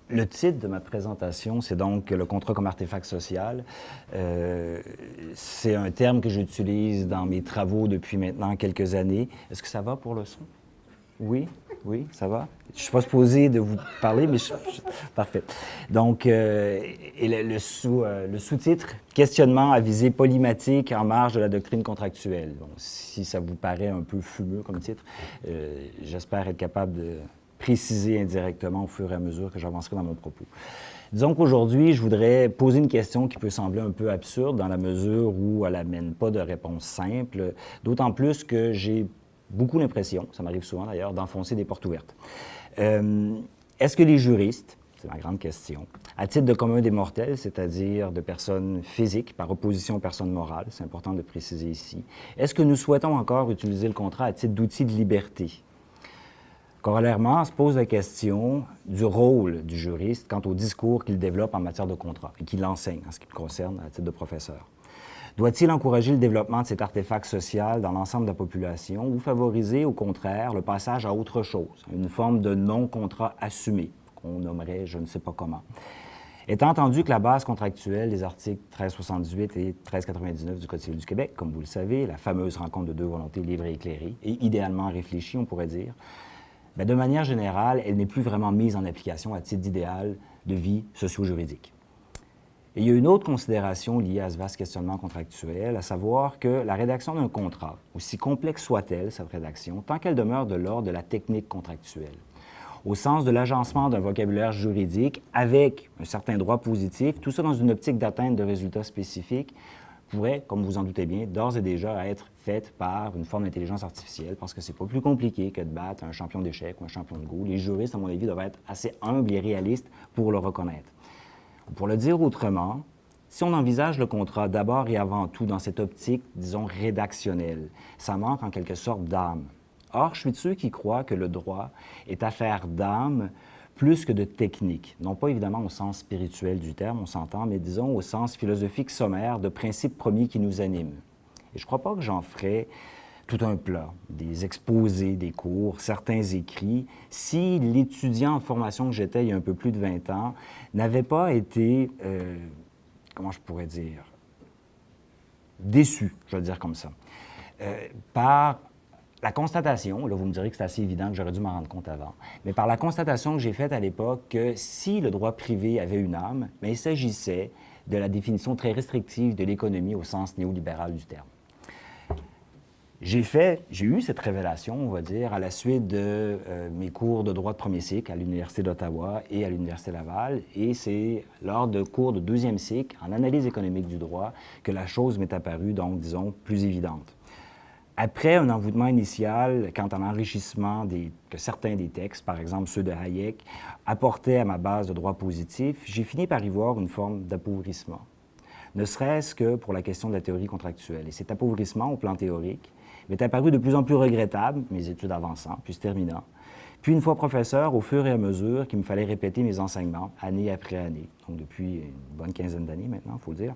Le titre de ma présentation, c'est donc le contrat comme artefact social. C'est un terme que j'utilise dans mes travaux depuis maintenant quelques années. Est-ce que ça va pour le son? Oui? Oui, ça va? Je ne suis pas supposé de vous parler, mais parfait. Donc, le sous-titre, questionnement à visée polymatique en marge de la doctrine contractuelle. Bon, si ça vous paraît un peu fumeux comme titre, j'espère être capable de préciser indirectement au fur et à mesure que j'avancerai dans mon propos. Disons qu'aujourd'hui, je voudrais poser une question qui peut sembler un peu absurde dans la mesure où elle n'amène pas de réponse simple, d'autant plus que j'ai beaucoup l'impression, ça m'arrive souvent d'ailleurs, d'enfoncer des portes ouvertes. Est-ce que les juristes, c'est ma grande question, à titre de commun des mortels, c'est-à-dire de personnes physiques par opposition aux personnes morales, c'est important de préciser ici, est-ce que nous souhaitons encore utiliser le contrat à titre d'outil de liberté? Corollairement, se pose la question du rôle du juriste quant au discours qu'il développe en matière de contrat et qu'il enseigne en ce qui me concerne à titre de professeur. Doit-il encourager le développement de cet artefact social dans l'ensemble de la population ou favoriser, au contraire, le passage à autre chose, une forme de non-contrat assumé, qu'on nommerait je ne sais pas comment? Étant entendu que la base contractuelle des articles 1378 et 1399 du Code civil du Québec, comme vous le savez, la fameuse rencontre de deux volontés libres et éclairées, et idéalement réfléchie, on pourrait dire, bien, de manière générale, elle n'est plus vraiment mise en application à titre d'idéal de vie socio-juridique. Et il y a une autre considération liée à ce vaste questionnement contractuel, à savoir que la rédaction d'un contrat, aussi complexe soit-elle, cette rédaction, tant qu'elle demeure de l'ordre de la technique contractuelle, au sens de l'agencement d'un vocabulaire juridique avec un certain droit positif, tout ça dans une optique d'atteinte de résultats spécifiques, pourrait, comme vous en doutez bien, d'ores et déjà être faite par une forme d'intelligence artificielle, parce que c'est pas plus compliqué que de battre un champion d'échecs ou un champion de Go. Les juristes, à mon avis, doivent être assez humbles et réalistes pour le reconnaître. Pour le dire autrement, si on envisage le contrat d'abord et avant tout dans cette optique, disons, rédactionnelle, ça manque en quelque sorte d'âme. Or, je suis de ceux qui croient que le droit est affaire d'âme plus que de technique. Non pas évidemment au sens spirituel du terme, on s'entend, mais disons au sens philosophique sommaire de principes premiers qui nous animent. Et je ne crois pas que j'en ferais tout un plat, des exposés, des cours, certains écrits, si l'étudiant en formation que j'étais il y a un peu plus de 20 ans n'avait pas été, comment je pourrais dire, déçu, je vais le dire comme ça, par la constatation, là vous me direz que c'est assez évident, que j'aurais dû m'en rendre compte avant, mais par la constatation que j'ai faite à l'époque que si le droit privé avait une âme, bien, il s'agissait de la définition très restrictive de l'économie au sens néolibéral du terme. J'ai eu cette révélation, on va dire, à la suite de mes cours de droit de premier cycle à l'Université d'Ottawa et à l'Université Laval, et c'est lors de cours de deuxième cycle en analyse économique du droit que la chose m'est apparue, donc, disons, plus évidente. Après un envoûtement initial quant à l'enrichissement que certains des textes, par exemple ceux de Hayek, apportaient à ma base de droit positif, j'ai fini par y voir une forme d'appauvrissement, ne serait-ce que pour la question de la théorie contractuelle. Et cet appauvrissement au plan théorique m'est apparu de plus en plus regrettable, mes études avançant, puis se terminant. Puis, une fois professeur, au fur et à mesure qu'il me fallait répéter mes enseignements, année après année, donc depuis une bonne quinzaine d'années maintenant, il faut le dire.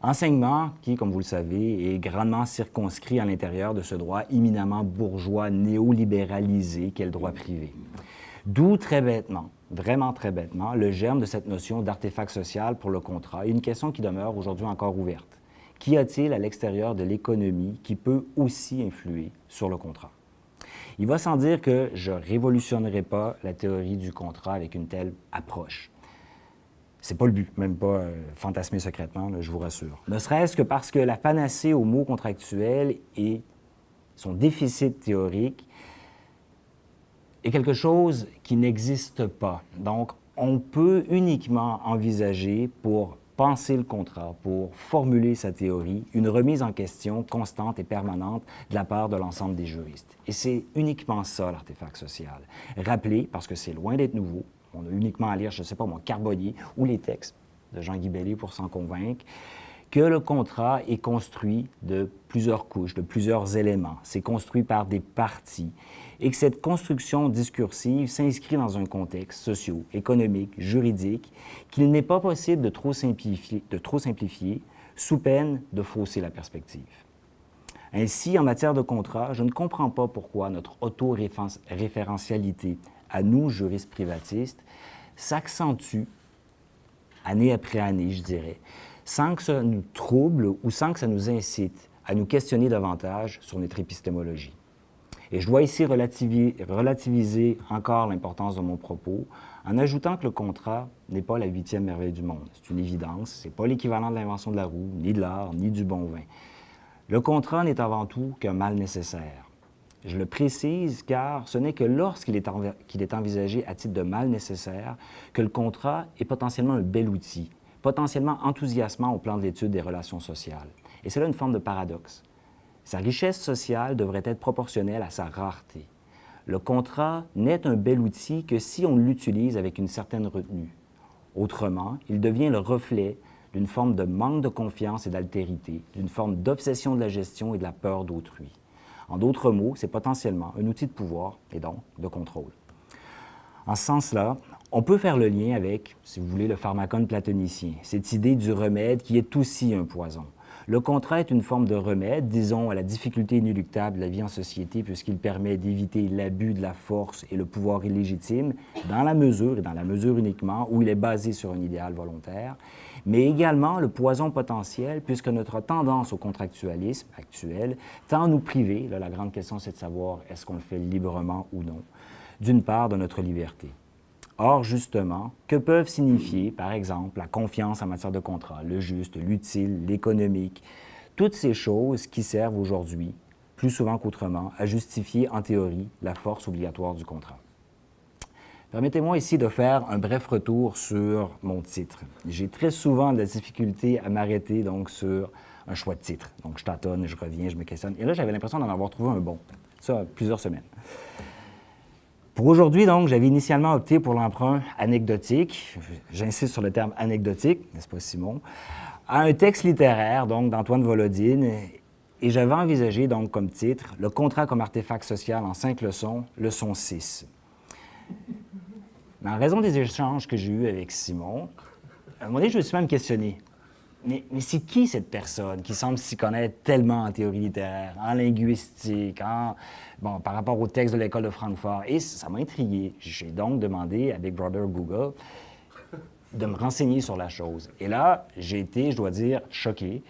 Enseignement qui, comme vous le savez, est grandement circonscrit à l'intérieur de ce droit éminemment bourgeois, néolibéralisé qu'est le droit privé. D'où, très bêtement, vraiment très bêtement, le germe de cette notion d'artefact social pour le contrat et une question qui demeure aujourd'hui encore ouverte. Qu'y a-t-il à l'extérieur de l'économie qui peut aussi influer sur le contrat? Il va sans dire que je ne révolutionnerai pas la théorie du contrat avec une telle approche. C'est pas le but, même pas fantasmer secrètement, là, je vous rassure. Ne serait-ce que parce que la panacée au mot contractuel et son déficit théorique est quelque chose qui n'existe pas. Donc, on peut uniquement envisager pour penser le contrat, pour formuler sa théorie, une remise en question constante et permanente de la part de l'ensemble des juristes. Et c'est uniquement ça, l'artefact social. Rappeler, parce que c'est loin d'être nouveau, on a uniquement à lire, je ne sais pas moi, Carbonnier ou les textes de Jean-Guy Bellé pour s'en convaincre, que le contrat est construit de plusieurs couches, de plusieurs éléments. C'est construit par des parties et que cette construction discursive s'inscrit dans un contexte socio-économique, juridique, qu'il n'est pas possible de trop simplifier sous peine de fausser la perspective. Ainsi, en matière de contrat, je ne comprends pas pourquoi notre auto-référentialité à nous, juristes privatistes, s'accentue année après année, je dirais, sans que ça nous trouble ou sans que ça nous incite à nous questionner davantage sur notre épistémologie. Et je dois ici relativiser encore l'importance de mon propos en ajoutant que le contrat n'est pas la 8e merveille du monde. C'est une évidence, ce n'est pas l'équivalent de l'invention de la roue, ni de l'art, ni du bon vin. Le contrat n'est avant tout qu'un mal nécessaire. Je le précise car ce n'est que lorsqu'il est envisagé à titre de mal nécessaire que le contrat est potentiellement un bel outil, potentiellement enthousiasmant au plan de l'étude des relations sociales. Et c'est là une forme de paradoxe. Sa richesse sociale devrait être proportionnelle à sa rareté. Le contrat n'est un bel outil que si on l'utilise avec une certaine retenue. Autrement, il devient le reflet d'une forme de manque de confiance et d'altérité, d'une forme d'obsession de la gestion et de la peur d'autrui. En d'autres mots, c'est potentiellement un outil de pouvoir et donc de contrôle. En ce sens-là, on peut faire le lien avec, si vous voulez, le pharmacone platonicien, cette idée du remède qui est aussi un poison. Le contrat est une forme de remède, disons, à la difficulté inéluctable de la vie en société puisqu'il permet d'éviter l'abus de la force et le pouvoir illégitime dans la mesure, et dans la mesure uniquement, où il est basé sur un idéal volontaire, mais également le poison potentiel puisque notre tendance au contractualisme actuel tend à nous priver, là, la grande question c'est de savoir est-ce qu'on le fait librement ou non, d'une part de notre liberté. Or, justement, que peuvent signifier, par exemple, la confiance en matière de contrat, le juste, l'utile, l'économique, toutes ces choses qui servent aujourd'hui, plus souvent qu'autrement, à justifier en théorie la force obligatoire du contrat. Permettez-moi ici de faire un bref retour sur mon titre. J'ai très souvent de la difficulté à m'arrêter donc sur un choix de titre. Donc, je tâtonne, je reviens, je me questionne. Et là, j'avais l'impression d'en avoir trouvé un bon. Ça, plusieurs semaines. Pour aujourd'hui, donc, j'avais initialement opté pour l'emprunt anecdotique, j'insiste sur le terme anecdotique, n'est-ce pas Simon, à un texte littéraire, donc, d'Antoine Volodine, et j'avais envisagé, donc, comme titre, « Le contrat comme artefact social en 5 leçons, leçon 6 ». Mais en raison des échanges que j'ai eus avec Simon, à un moment donné, je me suis même questionné. Mais c'est qui cette personne qui semble s'y connaître tellement en théorie littéraire, en linguistique, par rapport au texte de l'École de Francfort? Et ça m'a intrigué. J'ai donc demandé à Big Brother Google de me renseigner sur la chose. Et là, j'ai été, je dois dire, choqué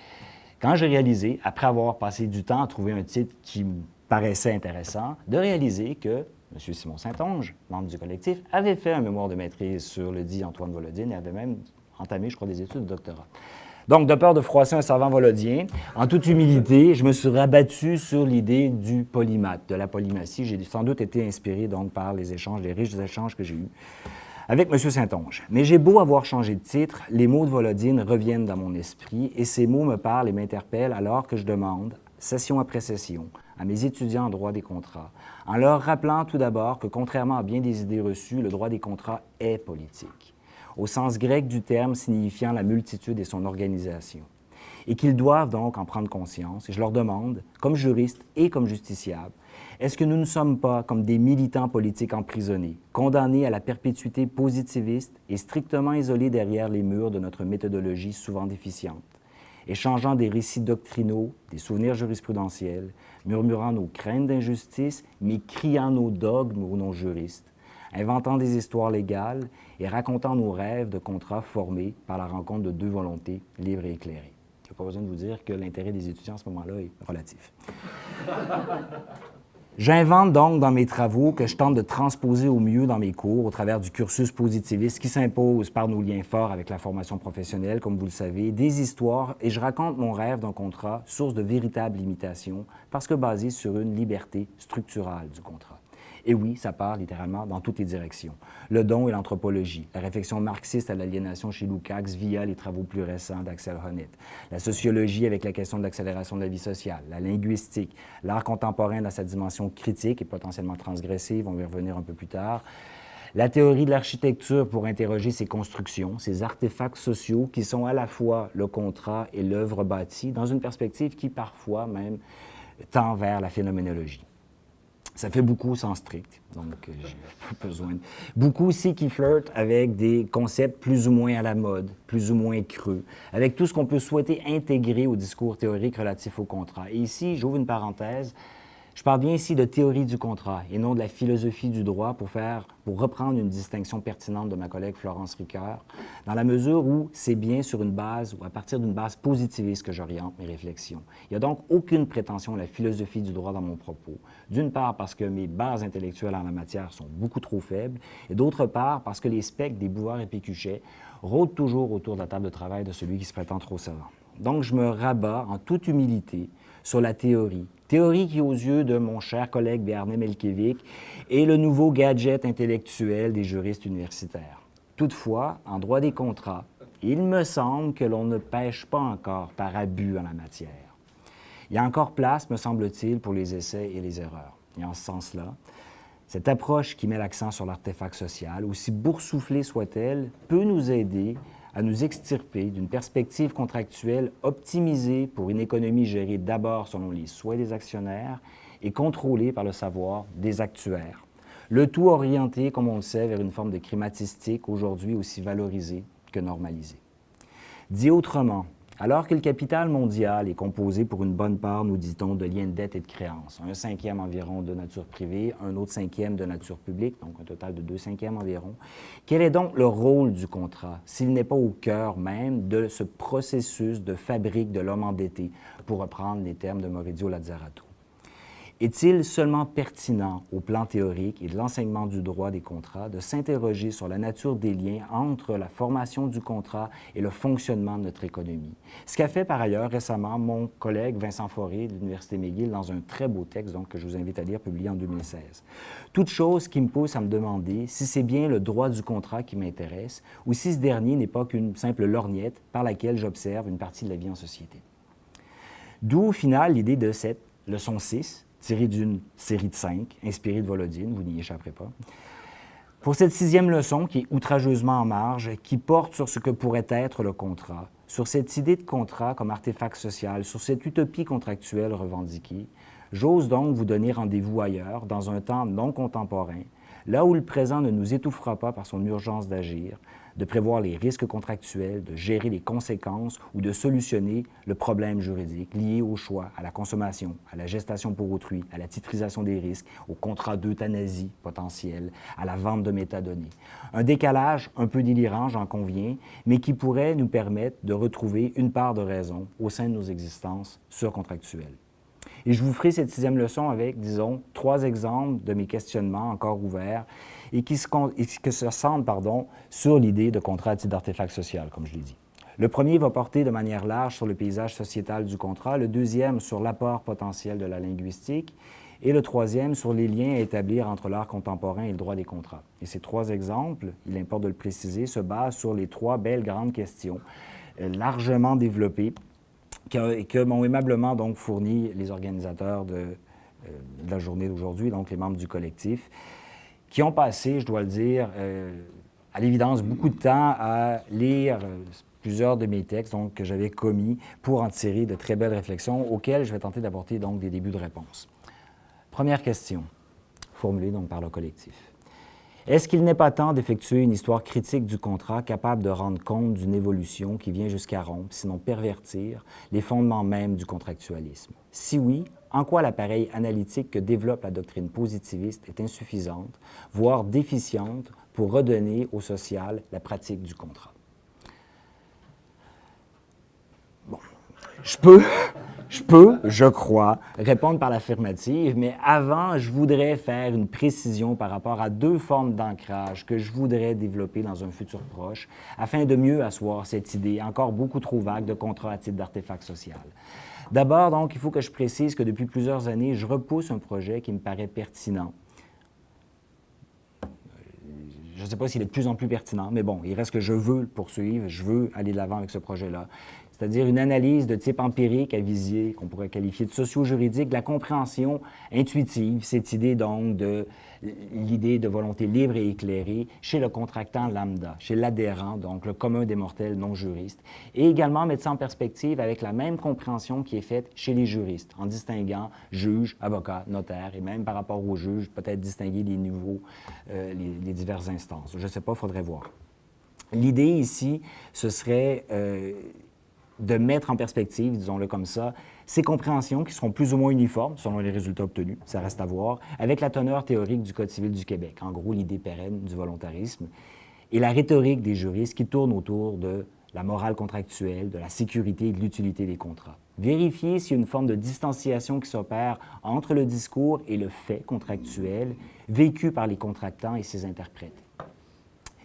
quand j'ai réalisé, après avoir passé du temps à trouver un titre qui me paraissait intéressant, de réaliser que M. Simon Saint-Onge, membre du collectif, avait fait un mémoire de maîtrise sur le dit Antoine Volodine et avait même entamé, je crois, des études de doctorat. Donc, de peur de froisser un savant volodien, en toute humilité, je me suis rabattu sur l'idée du polymathe, de la polymatie. J'ai sans doute été inspiré donc par les échanges, les riches échanges que j'ai eus avec M. Saint-Onge. Mais j'ai beau avoir changé de titre, les mots de Volodine reviennent dans mon esprit et ces mots me parlent et m'interpellent alors que je demande, session après session, à mes étudiants en droit des contrats, en leur rappelant tout d'abord que, contrairement à bien des idées reçues, le droit des contrats est politique, au sens grec du terme signifiant la multitude et son organisation, et qu'ils doivent donc en prendre conscience. Et je leur demande, comme juristes et comme justiciables, est-ce que nous ne sommes pas comme des militants politiques emprisonnés, condamnés à la perpétuité positiviste et strictement isolés derrière les murs de notre méthodologie souvent déficiente, échangeant des récits doctrinaux, des souvenirs jurisprudentiels, murmurant nos craintes d'injustice, mais criant nos dogmes aux non-juristes, inventant des histoires légales et racontant nos rêves de contrats formés par la rencontre de deux volontés libres et éclairées. Je n'ai pas besoin de vous dire que l'intérêt des étudiants à ce moment-là est relatif. J'invente donc dans mes travaux que je tente de transposer au mieux dans mes cours au travers du cursus positiviste qui s'impose par nos liens forts avec la formation professionnelle, comme vous le savez, des histoires, et je raconte mon rêve d'un contrat, source de véritable limitation, parce que basé sur une liberté structurale du contrat. Et oui, ça part littéralement dans toutes les directions. Le don et l'anthropologie, la réflexion marxiste à l'aliénation chez Lukács via les travaux plus récents d'Axel Honneth, la sociologie avec la question de l'accélération de la vie sociale, la linguistique, l'art contemporain dans sa dimension critique et potentiellement transgressive, on va y revenir un peu plus tard, la théorie de l'architecture pour interroger ses constructions, ces artefacts sociaux qui sont à la fois le contrat et l'œuvre bâtie, dans une perspective qui parfois même tend vers la phénoménologie. Ça fait beaucoup sans strict, donc j'ai pas besoin de... Beaucoup aussi qui flirtent avec des concepts plus ou moins à la mode, plus ou moins creux, avec tout ce qu'on peut souhaiter intégrer au discours théorique relatif au contrat. Et ici, j'ouvre une parenthèse, je parle bien ici de théorie du contrat et non de la philosophie du droit pour reprendre une distinction pertinente de ma collègue Florence Ricoeur, dans la mesure où c'est bien sur une base ou à partir d'une base positiviste que j'oriente mes réflexions. Il n'y a donc aucune prétention à la philosophie du droit dans mon propos. D'une part parce que mes bases intellectuelles en la matière sont beaucoup trop faibles et d'autre part parce que les spectres des Bouvard et Pécuchet rôdent toujours autour de la table de travail de celui qui se prétend trop savant. Donc je me rabats en toute humilité sur la théorie qui, aux yeux de mon cher collègue Béarnais Melkevic, est le nouveau gadget intellectuel des juristes universitaires. Toutefois, en droit des contrats, il me semble que l'on ne pêche pas encore par abus en la matière. Il y a encore place, me semble-t-il, pour les essais et les erreurs. Et en ce sens-là, cette approche qui met l'accent sur l'artefact social, aussi boursouflée soit-elle, peut nous aider à nous extirper d'une perspective contractuelle optimisée pour une économie gérée d'abord selon les souhaits des actionnaires et contrôlée par le savoir des actuaires. Le tout orienté, comme on le sait, vers une forme de crématistique aujourd'hui aussi valorisée que normalisée. Dit autrement, alors que le capital mondial est composé pour une bonne part, nous dit-on, de liens de dette et de créances, un cinquième environ de nature privée, un autre cinquième de nature publique, donc un total de 2/5 environ, quel est donc le rôle du contrat, s'il n'est pas au cœur même de ce processus de fabrique de l'homme endetté, pour reprendre les termes de Maurizio Lazzarato? Est-il seulement pertinent au plan théorique et de l'enseignement du droit des contrats de s'interroger sur la nature des liens entre la formation du contrat et le fonctionnement de notre économie? Ce qu'a fait par ailleurs récemment mon collègue Vincent Fauré de l'Université McGill dans un très beau texte donc, que je vous invite à lire, publié en 2016. Toute chose qui me pousse à me demander si c'est bien le droit du contrat qui m'intéresse ou si ce dernier n'est pas qu'une simple lorgnette par laquelle j'observe une partie de la vie en société. D'où au final l'idée de cette leçon 6, tiré d'une série de 5, inspirée de Volodine, vous n'y échapperez pas. Pour cette 6e leçon, qui est outrageusement en marge, qui porte sur ce que pourrait être le contrat, sur cette idée de contrat comme artefact social, sur cette utopie contractuelle revendiquée, j'ose donc vous donner rendez-vous ailleurs, dans un temps non contemporain, là où le présent ne nous étouffera pas par son urgence d'agir, de prévoir les risques contractuels, de gérer les conséquences ou de solutionner le problème juridique lié au choix, à la consommation, à la gestation pour autrui, à la titrisation des risques, au contrat d'euthanasie potentiel, à la vente de métadonnées. Un décalage un peu délirant, j'en conviens, mais qui pourrait nous permettre de retrouver une part de raison au sein de nos existences surcontractuelles. Et je vous ferai cette 6e leçon avec, disons, 3 exemples de mes questionnements encore ouverts et qui se centrent sur l'idée de contrat à titre d'artefact social, comme je l'ai dit. Le premier va porter de manière large sur le paysage sociétal du contrat, le deuxième sur l'apport potentiel de la linguistique et le troisième sur les liens à établir entre l'art contemporain et le droit des contrats. Et ces 3 exemples, il importe de le préciser, se basent sur les 3 belles grandes questions largement développées que m'ont aimablement donc fourni les organisateurs de la journée d'aujourd'hui, donc les membres du collectif, qui ont passé, je dois le dire, à l'évidence, beaucoup de temps à lire plusieurs de mes textes donc, que j'avais commis pour en tirer de très belles réflexions auxquelles je vais tenter d'apporter donc des débuts de réponse. Première question, formulée donc par le collectif. Est-ce qu'il n'est pas temps d'effectuer une histoire critique du contrat capable de rendre compte d'une évolution qui vient jusqu'à rompre, sinon pervertir, les fondements mêmes du contractualisme? Si oui, en quoi l'appareil analytique que développe la doctrine positiviste est insuffisante, voire déficiente, pour redonner au social la pratique du contrat? Bon, je crois, répondre par l'affirmative, mais avant, je voudrais faire une précision par rapport à 2 formes d'ancrage que je voudrais développer dans un futur proche, afin de mieux asseoir cette idée, encore beaucoup trop vague, de contrat à titre d'artefact social. D'abord, donc, il faut que je précise que depuis plusieurs années, je repousse un projet qui me paraît pertinent. Je ne sais pas s'il est de plus en plus pertinent, mais bon, il reste que je veux le poursuivre, je veux aller de l'avant avec ce projet-là. c'est-à-dire une analyse de type empirique à visée, qu'on pourrait qualifier de socio-juridique, de la compréhension intuitive, cette idée donc de l'idée de volonté libre et éclairée chez le contractant lambda, chez l'adhérent, donc le commun des mortels non juristes, et également mettre ça en perspective avec la même compréhension qui est faite chez les juristes, en distinguant juge, avocat, notaire, et même par rapport aux juges, peut-être distinguer les niveaux, les diverses instances. Je ne sais pas, il faudrait voir. L'idée ici, ce serait de mettre en perspective, disons-le comme ça, ces compréhensions qui seront plus ou moins uniformes selon les résultats obtenus, ça reste à voir, avec la teneur théorique du Code civil du Québec, en gros l'idée pérenne du volontarisme, et la rhétorique des juristes qui tourne autour de la morale contractuelle, de la sécurité et de l'utilité des contrats. Vérifier s'il y a une forme de distanciation qui s'opère entre le discours et le fait contractuel vécu par les contractants et ses interprètes.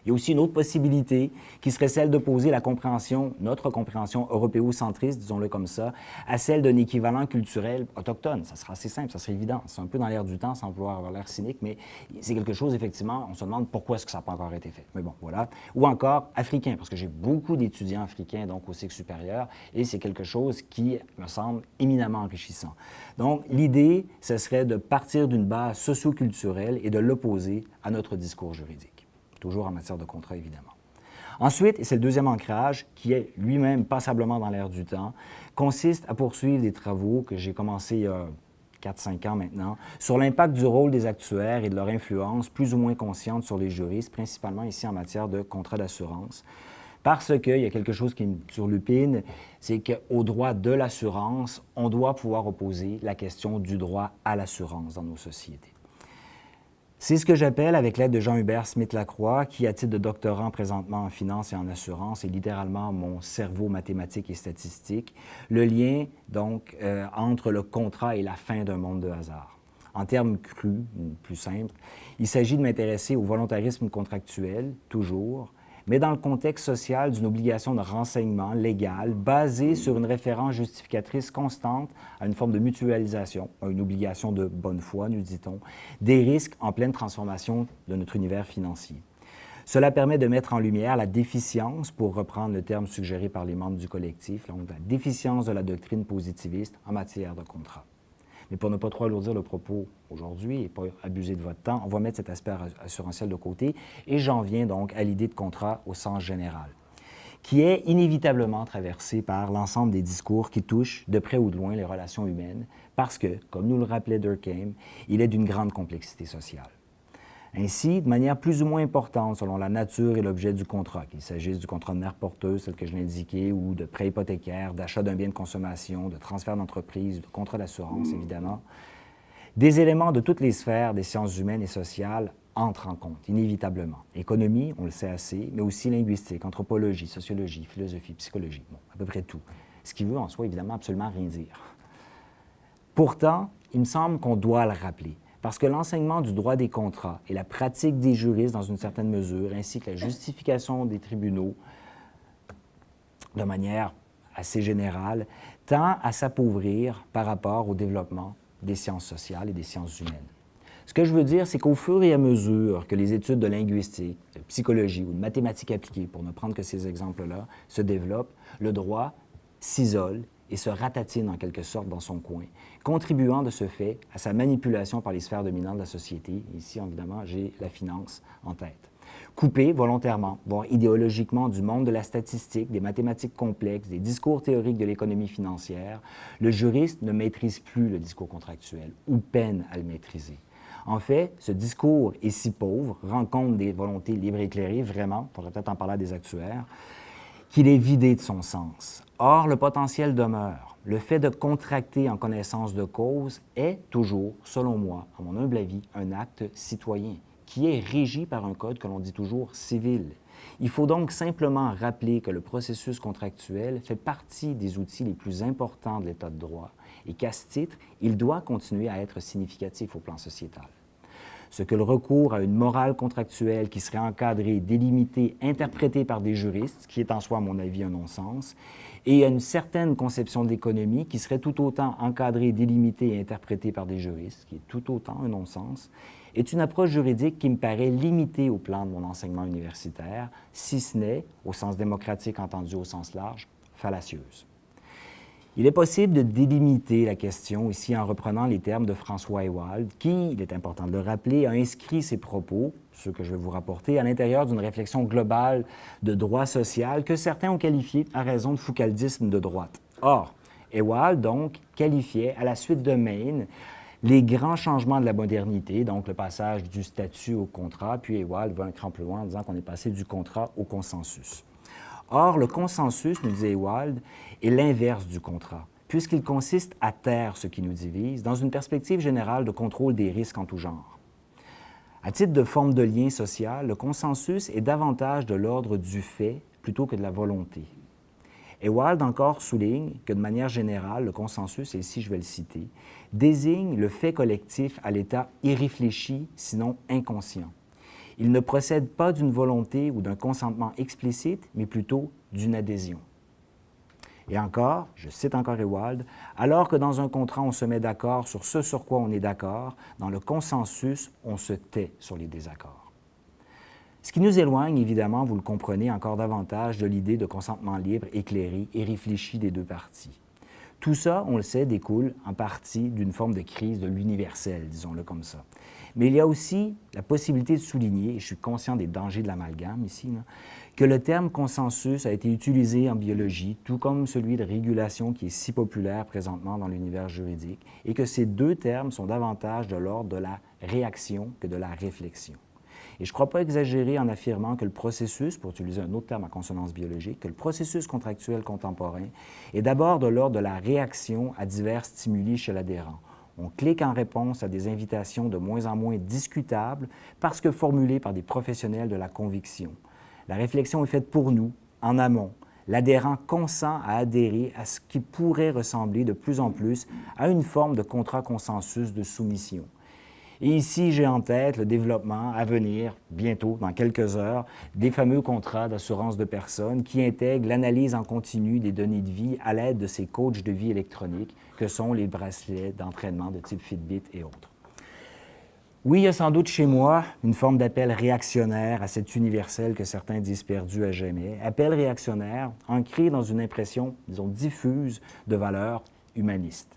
Il y a aussi une autre possibilité qui serait celle d'opposer la compréhension, notre compréhension européocentriste, disons-le comme ça, à celle d'un équivalent culturel autochtone. Ça sera assez simple, ça serait évident. C'est un peu dans l'air du temps, sans vouloir avoir l'air cynique, mais c'est quelque chose, effectivement, on se demande pourquoi est-ce que ça n'a pas encore été fait. Mais bon, voilà. Ou encore africain, parce que j'ai beaucoup d'étudiants africains, donc au cycle supérieur, et c'est quelque chose qui me semble éminemment enrichissant. Donc, l'idée, ce serait de partir d'une base socio-culturelle et de l'opposer à notre discours juridique. Toujours en matière de contrat, évidemment. Ensuite, et c'est le deuxième ancrage, qui est lui-même passablement dans l'air du temps, consiste à poursuivre des travaux que j'ai commencés il y a 4-5 ans maintenant, sur l'impact du rôle des actuaires et de leur influence plus ou moins consciente sur les juristes, principalement ici en matière de contrat d'assurance. Parce qu'il y a quelque chose qui me turlupine, c'est qu'au droit de l'assurance, on doit pouvoir opposer la question du droit à l'assurance dans nos sociétés. C'est ce que j'appelle, avec l'aide de Jean-Hubert Smith-Lacroix, qui, à titre de doctorant présentement en finance et en assurance, est littéralement mon cerveau mathématique et statistique, le lien, donc, entre le contrat et la fin d'un monde de hasard. En termes crus, ou plus simples, il s'agit de m'intéresser au volontarisme contractuel, toujours, mais dans le contexte social d'une obligation de renseignement légal basée sur une référence justificatrice constante à une forme de mutualisation, une obligation de bonne foi, nous dit-on, des risques en pleine transformation de notre univers financier. Cela permet de mettre en lumière la déficience, pour reprendre le terme suggéré par les membres du collectif, donc la déficience de la doctrine positiviste en matière de contrat. Mais pour ne pas trop alourdir le propos aujourd'hui et pas abuser de votre temps, on va mettre cet aspect assurantiel de côté et j'en viens donc à l'idée de contrat au sens général, qui est inévitablement traversée par l'ensemble des discours qui touchent de près ou de loin les relations humaines parce que, comme nous le rappelait Durkheim, il est d'une grande complexité sociale. Ainsi, de manière plus ou moins importante selon la nature et l'objet du contrat, qu'il s'agisse du contrat de mère porteuse, tel que je l'ai indiqué, ou de prêt hypothécaire, d'achat d'un bien de consommation, de transfert d'entreprise, de contrat d'assurance, évidemment, des éléments de toutes les sphères des sciences humaines et sociales entrent en compte, inévitablement. Économie, on le sait assez, mais aussi linguistique, anthropologie, sociologie, philosophie, psychologie, bon, à peu près tout. Ce qui veut en soi, évidemment, absolument rien dire. Pourtant, il me semble qu'on doit le rappeler. Parce que l'enseignement du droit des contrats et la pratique des juristes dans une certaine mesure, ainsi que la justification des tribunaux de manière assez générale, tend à s'appauvrir par rapport au développement des sciences sociales et des sciences humaines. Ce que je veux dire, c'est qu'au fur et à mesure que les études de linguistique, de psychologie ou de mathématiques appliquées, pour ne prendre que ces exemples-là, se développent, le droit s'isole et se ratatine en quelque sorte dans son coin, contribuant de ce fait à sa manipulation par les sphères dominantes de la société. Ici, évidemment, j'ai la finance en tête. Coupé volontairement, voire idéologiquement du monde de la statistique, des mathématiques complexes, des discours théoriques de l'économie financière, le juriste ne maîtrise plus le discours contractuel ou peine à le maîtriser. En fait, ce discours est si pauvre, rend compte des volontés libres et éclairées, vraiment, on pourrait peut-être en parler à des actuaires, qu'il est vidé de son sens. Or, le potentiel demeure. Le fait de contracter en connaissance de cause est toujours, selon moi, à mon humble avis, un acte citoyen qui est régi par un code que l'on dit toujours civil. Il faut donc simplement rappeler que le processus contractuel fait partie des outils les plus importants de l'État de droit et qu'à ce titre, il doit continuer à être significatif au plan sociétal. Ce que le recours à une morale contractuelle qui serait encadrée, délimitée, interprétée par des juristes, qui est en soi, à mon avis, un non-sens, et à une certaine conception de l'économie qui serait tout autant encadrée, délimitée et interprétée par des juristes, qui est tout autant un non-sens, est une approche juridique qui me paraît limitée au plan de mon enseignement universitaire, si ce n'est, au sens démocratique entendu au sens large, fallacieuse. Il est possible de délimiter la question ici en reprenant les termes de François Ewald, qui, il est important de le rappeler, a inscrit ses propos, ceux que je vais vous rapporter, à l'intérieur d'une réflexion globale de droit social que certains ont qualifié à raison de foucaldisme de droite. Or, Ewald, donc, qualifiait, à la suite de Maine, les grands changements de la modernité, donc le passage du statut au contrat, puis Ewald va un cran plus loin en disant qu'on est passé du contrat au consensus. Or, le consensus, nous disait Ewald, est l'inverse du contrat, puisqu'il consiste à taire ce qui nous divise dans une perspective générale de contrôle des risques en tout genre. À titre de forme de lien social, le consensus est davantage de l'ordre du fait plutôt que de la volonté. Ewald encore souligne que de manière générale, le consensus, et ici je vais le citer, désigne le fait collectif à l'état irréfléchi, sinon inconscient. Il ne procède pas d'une volonté ou d'un consentement explicite, mais plutôt d'une adhésion. Et encore, je cite encore Ewald, « Alors que dans un contrat, on se met d'accord sur ce sur quoi on est d'accord, dans le consensus, on se tait sur les désaccords. » Ce qui nous éloigne, évidemment, vous le comprenez, encore davantage de l'idée de consentement libre, éclairé et réfléchi des deux parties. Tout ça, on le sait, découle en partie d'une forme de crise de l'universel, disons-le comme ça. Mais il y a aussi la possibilité de souligner, et je suis conscient des dangers de l'amalgame ici, là, que le terme consensus a été utilisé en biologie, tout comme celui de régulation qui est si populaire présentement dans l'univers juridique, et que ces deux termes sont davantage de l'ordre de la réaction que de la réflexion. Et je ne crois pas exagérer en affirmant que le processus, pour utiliser un autre terme à consonance biologique, que le processus contractuel contemporain est d'abord de l'ordre de la réaction à divers stimuli chez l'adhérent. On clique en réponse à des invitations de moins en moins discutables parce que formulées par des professionnels de la conviction. La réflexion est faite pour nous, en amont. L'adhérent consent à adhérer à ce qui pourrait ressembler de plus en plus à une forme de contrat-consensus de soumission. Et ici, j'ai en tête le développement à venir, bientôt, dans quelques heures, des fameux contrats d'assurance de personnes qui intègrent l'analyse en continu des données de vie à l'aide de ces coachs de vie électroniques que sont les bracelets d'entraînement de type Fitbit et autres. Oui, il y a sans doute chez moi une forme d'appel réactionnaire à cet universel que certains disent perdu à jamais. Appel réactionnaire ancré dans une impression, disons, diffuse de valeurs humanistes.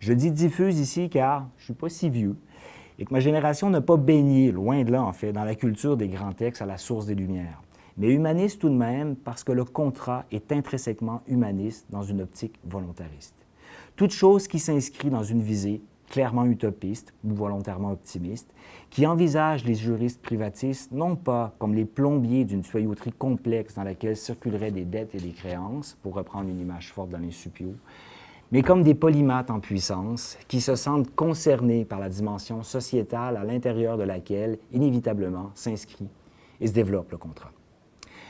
Je dis diffuse ici car je ne suis pas si vieux et que ma génération n'a pas baigné, loin de là en fait, dans la culture des grands textes à la source des Lumières. Mais humaniste tout de même parce que le contrat est intrinsèquement humaniste dans une optique volontariste. Toute chose qui s'inscrit dans une visée clairement utopiste ou volontairement optimiste, qui envisage les juristes privatistes non pas comme les plombiers d'une tuyauterie complexe dans laquelle circuleraient des dettes et des créances, pour reprendre une image forte d'Alain Supiot, mais comme des polymathes en puissance qui se sentent concernés par la dimension sociétale à l'intérieur de laquelle, inévitablement, s'inscrit et se développe le contrat.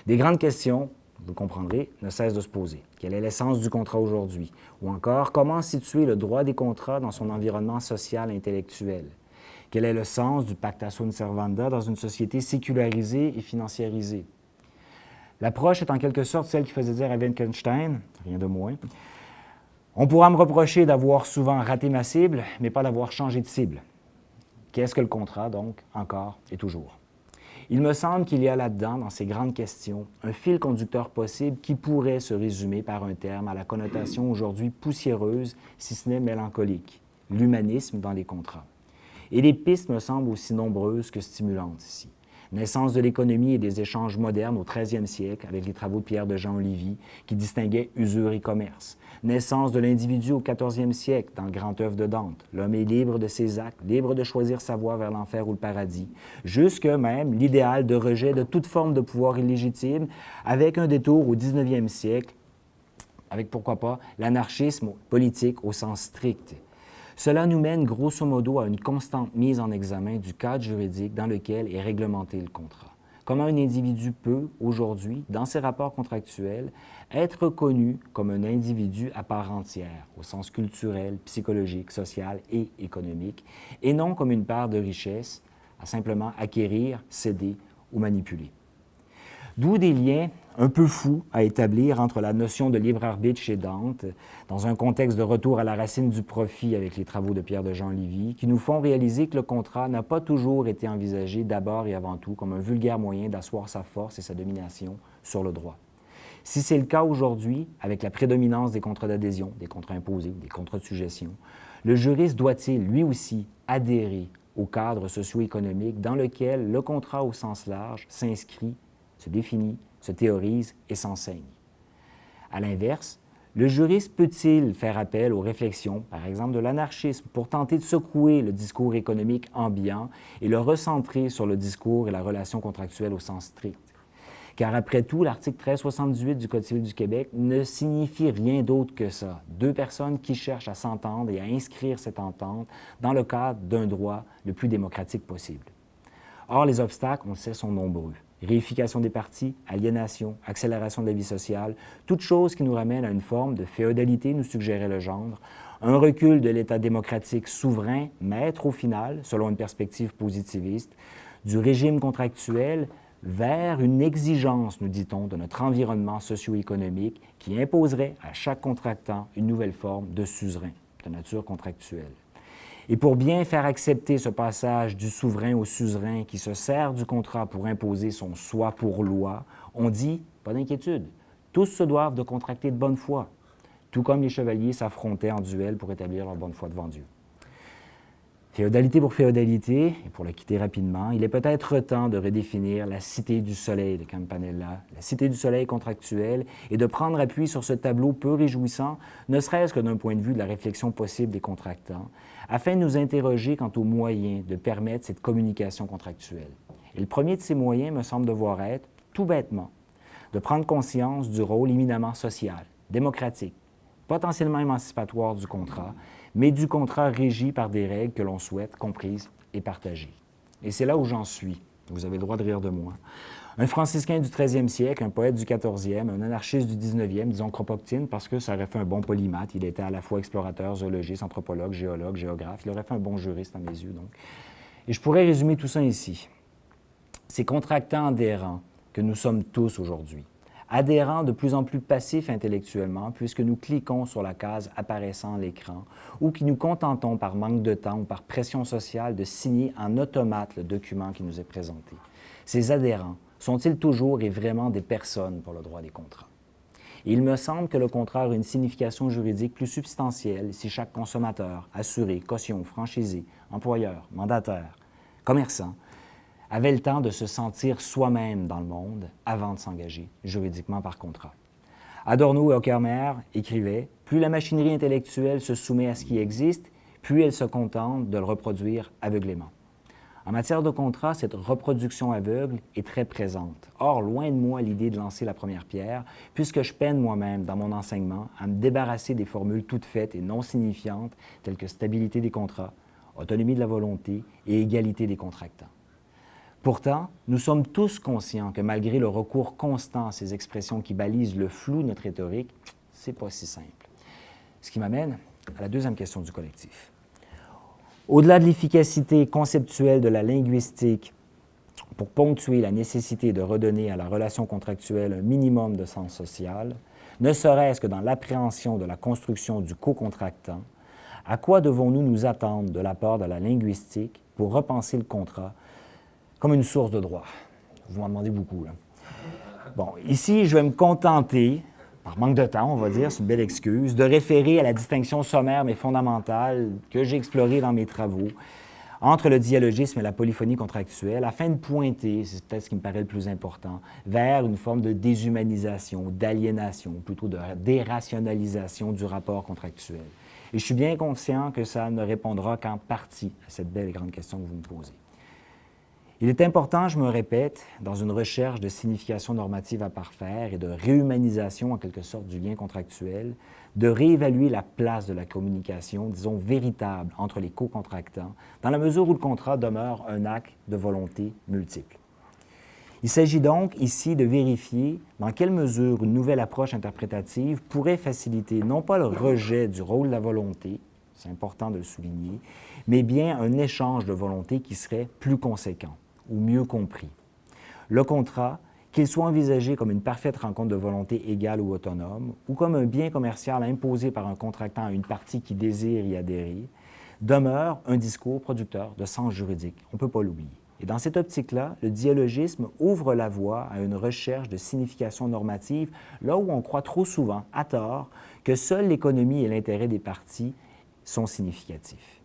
Des grandes questions, vous le comprendrez, ne cessent de se poser. Quelle est l'essence du contrat aujourd'hui? Ou encore, comment situer le droit des contrats dans son environnement social et intellectuel? Quel est le sens du pacta sunt servanda dans une société sécularisée et financiarisée? L'approche est en quelque sorte celle qui faisait dire à Wittgenstein, rien de moins, on pourra me reprocher d'avoir souvent raté ma cible, mais pas d'avoir changé de cible. Qu'est-ce que le contrat, donc, encore et toujours? Il me semble qu'il y a là-dedans, dans ces grandes questions, un fil conducteur possible qui pourrait se résumer par un terme à la connotation aujourd'hui poussiéreuse, si ce n'est mélancolique, l'humanisme dans les contrats. Et les pistes me semblent aussi nombreuses que stimulantes ici. Naissance de l'économie et des échanges modernes au 13e siècle avec les travaux de Pierre de Jean Olivier qui distinguaient usure et commerce. Naissance de l'individu au 14e siècle dans le grand œuvre de Dante. L'homme est libre de ses actes, libre de choisir sa voie vers l'enfer ou le paradis. Jusque même l'idéal de rejet de toute forme de pouvoir illégitime avec un détour au 19e siècle, avec pourquoi pas l'anarchisme politique au sens strict. Cela nous mène grosso modo à une constante mise en examen du cadre juridique dans lequel est réglementé le contrat. Comment un individu peut, aujourd'hui, dans ses rapports contractuels, être reconnu comme un individu à part entière, au sens culturel, psychologique, social et économique, et non comme une part de richesse à simplement acquérir, céder ou manipuler. D'où des liens un peu fous à établir entre la notion de libre arbitre chez Dante, dans un contexte de retour à la racine du profit avec les travaux de Pierre de Jean Olivier, qui nous font réaliser que le contrat n'a pas toujours été envisagé d'abord et avant tout comme un vulgaire moyen d'asseoir sa force et sa domination sur le droit. Si c'est le cas aujourd'hui, avec la prédominance des contrats d'adhésion, des contrats imposés, des contrats de suggestion, le juriste doit-il, lui aussi, adhérer au cadre socio-économique dans lequel le contrat au sens large s'inscrit, se définit, se théorise et s'enseigne? À l'inverse, le juriste peut-il faire appel aux réflexions, par exemple de l'anarchisme, pour tenter de secouer le discours économique ambiant et le recentrer sur le discours et la relation contractuelle au sens strict? Car après tout, l'article 1378 du Code civil du Québec ne signifie rien d'autre que ça. Deux personnes qui cherchent à s'entendre et à inscrire cette entente dans le cadre d'un droit le plus démocratique possible. Or, les obstacles, on le sait, sont nombreux. Réification des partis, aliénation, accélération de la vie sociale, toutes choses qui nous ramènent à une forme de féodalité, nous suggérait Legendre, un recul de l'État démocratique souverain, maître au final, selon une perspective positiviste, du régime contractuel vers une exigence, nous dit-on, de notre environnement socio-économique qui imposerait à chaque contractant une nouvelle forme de suzerain, de nature contractuelle. Et pour bien faire accepter ce passage du souverain au suzerain qui se sert du contrat pour imposer son soi pour loi, on dit, pas d'inquiétude, tous se doivent de contracter de bonne foi, tout comme les chevaliers s'affrontaient en duel pour établir leur bonne foi devant Dieu. Féodalité pour féodalité, et pour le quitter rapidement, il est peut-être temps de redéfinir la cité du soleil de Campanella, la cité du soleil contractuelle, et de prendre appui sur ce tableau peu réjouissant, ne serait-ce que d'un point de vue de la réflexion possible des contractants, afin de nous interroger quant aux moyens de permettre cette communication contractuelle. Et le premier de ces moyens me semble devoir être, tout bêtement, de prendre conscience du rôle éminemment social, démocratique, potentiellement émancipatoire du contrat, mais du contrat régi par des règles que l'on souhaite comprises et partagées. Et c'est là où j'en suis. Vous avez le droit de rire de moi. Un franciscain du 13e siècle, un poète du 14e, un anarchiste du 19e, disons Kropotkin, parce que ça aurait fait un bon polymathe. Il était à la fois explorateur, zoologiste, anthropologue, géologue, géographe. Il aurait fait un bon juriste à mes yeux, donc. Et je pourrais résumer tout ça ici. Ces contractants adhérents que nous sommes tous aujourd'hui, adhérents de plus en plus passifs intellectuellement, puisque nous cliquons sur la case apparaissant à l'écran, ou qui nous contentons par manque de temps ou par pression sociale de signer en automate le document qui nous est présenté. Ces adhérents sont-ils toujours et vraiment des personnes pour le droit des contrats? Et il me semble que le contrat a une signification juridique plus substantielle si chaque consommateur, assuré, caution, franchisé, employeur, mandataire, commerçant, avait le temps de se sentir soi-même dans le monde avant de s'engager juridiquement par contrat. Adorno et Hockermer écrivaient « Plus la machinerie intellectuelle se soumet à ce qui existe, plus elle se contente de le reproduire aveuglément. » En matière de contrat, cette reproduction aveugle est très présente. Or, loin de moi l'idée de lancer la première pierre, puisque je peine moi-même dans mon enseignement à me débarrasser des formules toutes faites et non signifiantes telles que stabilité des contrats, autonomie de la volonté et égalité des contractants. Pourtant, nous sommes tous conscients que malgré le recours constant à ces expressions qui balisent le flou de notre rhétorique, c'est pas si simple. Ce qui m'amène à la deuxième question du collectif. Au-delà de l'efficacité conceptuelle de la linguistique pour ponctuer la nécessité de redonner à la relation contractuelle un minimum de sens social, ne serait-ce que dans l'appréhension de la construction du co-contractant, à quoi devons-nous nous attendre de la part de la linguistique pour repenser le contrat comme une source de droit? Vous m'en demandez beaucoup, là. Bon, ici, je vais me contenter, par manque de temps, on va dire, c'est une belle excuse, de référer à la distinction sommaire mais fondamentale que j'ai explorée dans mes travaux entre le dialogisme et la polyphonie contractuelle, afin de pointer, c'est peut-être ce qui me paraît le plus important, vers une forme de déshumanisation, d'aliénation, ou plutôt de dérationalisation du rapport contractuel. Et je suis bien conscient que ça ne répondra qu'en partie à cette belle et grande question que vous me posez. Il est important, je me répète, dans une recherche de signification normative à parfaire et de réhumanisation en quelque sorte du lien contractuel, de réévaluer la place de la communication, disons, véritable entre les co-contractants, dans la mesure où le contrat demeure un acte de volonté multiple. Il s'agit donc ici de vérifier dans quelle mesure une nouvelle approche interprétative pourrait faciliter non pas le rejet du rôle de la volonté, c'est important de le souligner, mais bien un échange de volonté qui serait plus conséquent ou mieux compris. Le contrat, qu'il soit envisagé comme une parfaite rencontre de volonté égale ou autonome, ou comme un bien commercial imposé par un contractant à une partie qui désire y adhérer, demeure un discours producteur de sens juridique. On ne peut pas l'oublier. Et dans cette optique-là, le dialogisme ouvre la voie à une recherche de signification normative, là où on croit trop souvent, à tort, que seule l'économie et l'intérêt des parties sont significatifs.